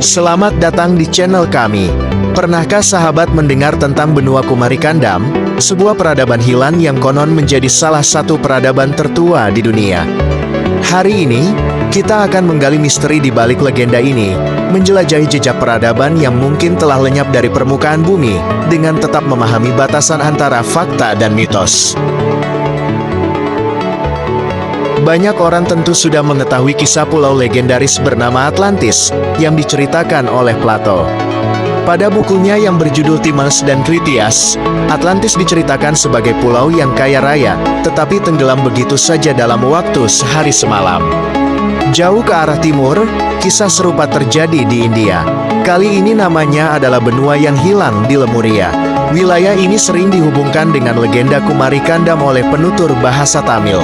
Selamat datang di channel kami. Pernahkah sahabat mendengar tentang benua Kumarikandam, sebuah peradaban hilang yang konon menjadi salah satu peradaban tertua di dunia? Hari ini, kita akan menggali misteri di balik legenda ini, menjelajahi jejak peradaban yang mungkin telah lenyap dari permukaan bumi, dengan tetap memahami batasan antara fakta dan mitos. Banyak orang tentu sudah mengetahui kisah pulau legendaris bernama Atlantis, yang diceritakan oleh Plato. Pada bukunya yang berjudul Timaeus dan Critias, Atlantis diceritakan sebagai pulau yang kaya raya, tetapi tenggelam begitu saja dalam waktu sehari semalam. Jauh ke arah timur, kisah serupa terjadi di India. Kali ini namanya adalah benua yang hilang di Lemuria. Wilayah ini sering dihubungkan dengan legenda Kumarikandam oleh penutur bahasa Tamil.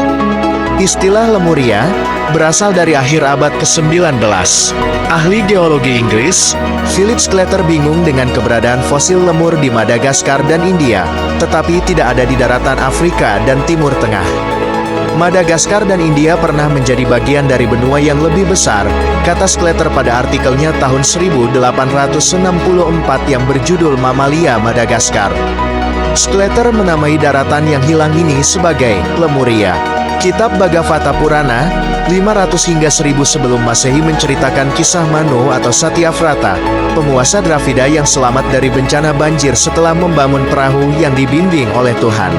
Istilah Lemuria berasal dari akhir abad ke-19. Ahli geologi Inggris, Philip Sclater bingung dengan keberadaan fosil lemur di Madagaskar dan India, tetapi tidak ada di daratan Afrika dan Timur Tengah. Madagaskar dan India pernah menjadi bagian dari benua yang lebih besar, kata Sclater pada artikelnya tahun 1864 yang berjudul Mamalia Madagaskar. Sclater menamai daratan yang hilang ini sebagai Lemuria. Kitab Bhagavata Purana, 500 hingga 1000 sebelum Masehi menceritakan kisah Manu atau Satyavrata, penguasa Dravida yang selamat dari bencana banjir setelah membangun perahu yang dibimbing oleh Tuhan.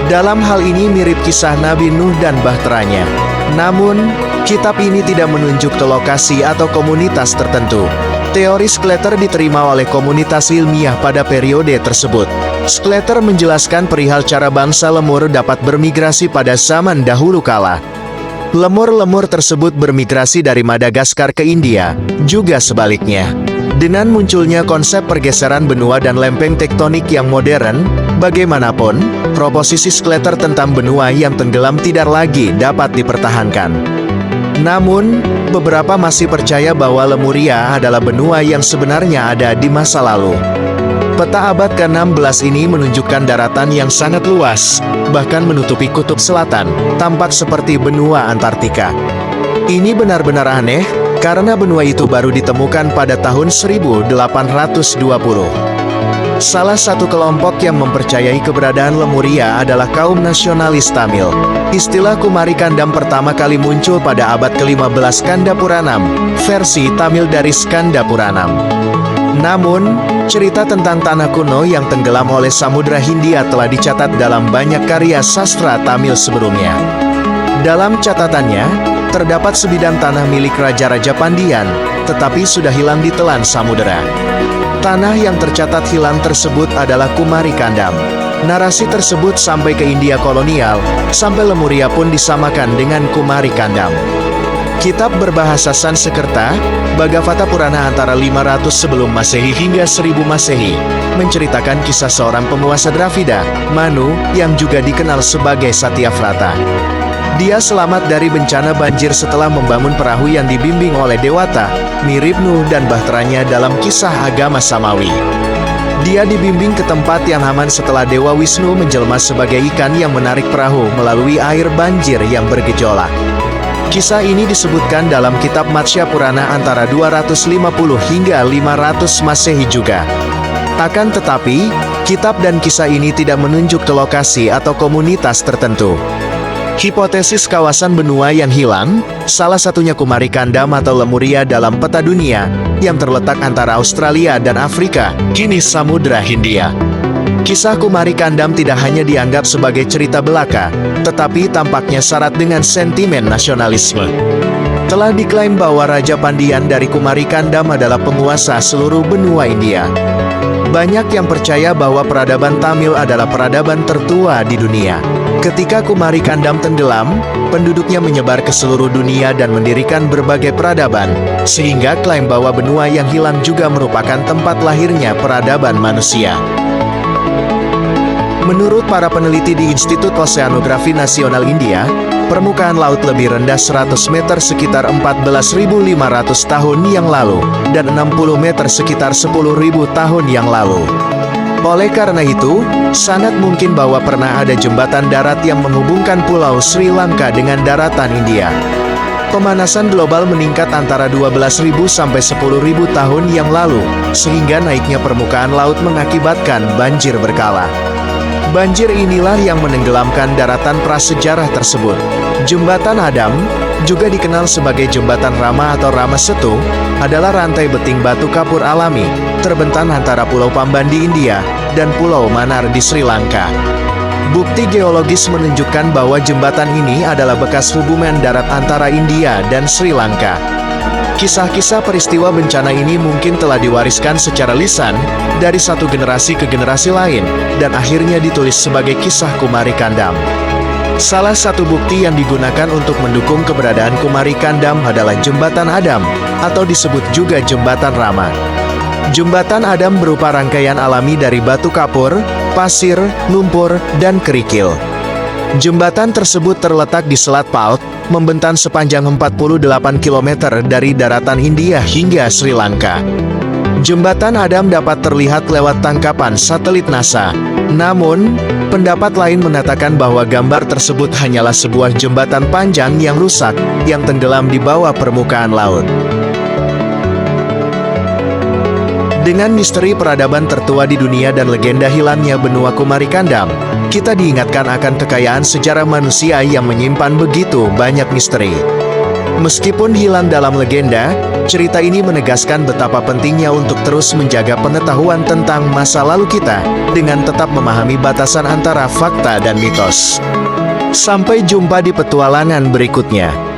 Dalam hal ini mirip kisah Nabi Nuh dan bahteranya. Namun, kitab ini tidak menunjuk ke lokasi atau komunitas tertentu. Teori Sclater diterima oleh komunitas ilmiah pada periode tersebut. Sclater menjelaskan perihal cara bangsa lemur dapat bermigrasi pada zaman dahulu kala. Lemur-lemur tersebut bermigrasi dari Madagaskar ke India, juga sebaliknya. Dengan munculnya konsep pergeseran benua dan lempeng tektonik yang modern, bagaimanapun, proposisi Sclater tentang benua yang tenggelam tidak lagi dapat dipertahankan. Namun, beberapa masih percaya bahwa Lemuria adalah benua yang sebenarnya ada di masa lalu. Peta abad ke-16 ini menunjukkan daratan yang sangat luas, bahkan menutupi kutub selatan, tampak seperti benua Antartika. Ini benar-benar aneh, karena benua itu baru ditemukan pada tahun 1820. Salah satu kelompok yang mempercayai keberadaan Lemuria adalah kaum nasionalis Tamil. Istilah Kumarikandam pertama kali muncul pada abad ke-15 Skanda Puranam, versi Tamil dari Skanda Puranam. Namun, cerita tentang tanah kuno yang tenggelam oleh Samudra Hindia telah dicatat dalam banyak karya sastra Tamil sebelumnya. Dalam catatannya, terdapat sebidang tanah milik Raja-Raja Pandian, tetapi sudah hilang ditelan samudera. Tanah yang tercatat hilang tersebut adalah Kumarikandam. Narasi tersebut sampai ke India kolonial, sampai Lemuria pun disamakan dengan Kumarikandam. Kitab berbahasa Sanskerta, Bhagavata Purana antara 500 sebelum Masehi hingga 1000 Masehi, menceritakan kisah seorang penguasa Dravida, Manu, yang juga dikenal sebagai Satyavrata. Dia selamat dari bencana banjir setelah membangun perahu yang dibimbing oleh Dewata, mirip Nuh dan bahteranya dalam kisah agama Samawi. Dia dibimbing ke tempat yang aman setelah Dewa Wisnu menjelma sebagai ikan yang menarik perahu melalui air banjir yang bergejolak. Kisah ini disebutkan dalam kitab Matsya Purana antara 250 hingga 500 Masehi juga. Akan tetapi, kitab dan kisah ini tidak menunjuk ke lokasi atau komunitas tertentu. Hipotesis kawasan benua yang hilang, salah satunya Kumarikandam atau Lemuria dalam peta dunia, yang terletak antara Australia dan Afrika, kini Samudra Hindia. Kisah Kumarikandam tidak hanya dianggap sebagai cerita belaka, tetapi tampaknya syarat dengan sentimen nasionalisme. Telah diklaim bahwa Raja Pandian dari Kumarikandam adalah penguasa seluruh benua India. Banyak yang percaya bahwa peradaban Tamil adalah peradaban tertua di dunia. Ketika Kumarikandam tenggelam, penduduknya menyebar ke seluruh dunia dan mendirikan berbagai peradaban, sehingga klaim bahwa benua yang hilang juga merupakan tempat lahirnya peradaban manusia. Menurut para peneliti di Institut Oseanografi Nasional India, permukaan laut lebih rendah 100 meter sekitar 14.500 tahun yang lalu, dan 60 meter sekitar 10.000 tahun yang lalu. Oleh karena itu, sangat mungkin bahwa pernah ada jembatan darat yang menghubungkan pulau Sri Lanka dengan daratan India. Pemanasan global meningkat antara 12.000 sampai 10.000 tahun yang lalu, sehingga naiknya permukaan laut mengakibatkan banjir berkala. Banjir inilah yang menenggelamkan daratan prasejarah tersebut. Jembatan Adam, juga dikenal sebagai Jembatan Rama atau Rama Setu, adalah rantai beting batu kapur alami, terbentang antara Pulau Pamban di India dan Pulau Mannar di Sri Lanka. Bukti geologis menunjukkan bahwa jembatan ini adalah bekas hubungan darat antara India dan Sri Lanka. Kisah-kisah peristiwa bencana ini mungkin telah diwariskan secara lisan dari satu generasi ke generasi lain, dan akhirnya ditulis sebagai kisah Kumari Kandam. Salah satu bukti yang digunakan untuk mendukung keberadaan Kumari Kandam adalah Jembatan Adam, atau disebut juga Jembatan Rama. Jembatan Adam berupa rangkaian alami dari batu kapur, pasir, lumpur, dan kerikil. Jembatan tersebut terletak di Selat Palk, membentang sepanjang 48 km dari daratan India hingga Sri Lanka. Jembatan Adam dapat terlihat lewat tangkapan satelit NASA. Namun, pendapat lain mengatakan bahwa gambar tersebut hanyalah sebuah jembatan panjang yang rusak, yang tenggelam di bawah permukaan laut. Dengan misteri peradaban tertua di dunia dan legenda hilangnya benua Kumari Kandam, kita diingatkan akan kekayaan sejarah manusia yang menyimpan begitu banyak misteri. Meskipun hilang dalam legenda, cerita ini menegaskan betapa pentingnya untuk terus menjaga pengetahuan tentang masa lalu kita, dengan tetap memahami batasan antara fakta dan mitos. Sampai jumpa di petualangan berikutnya.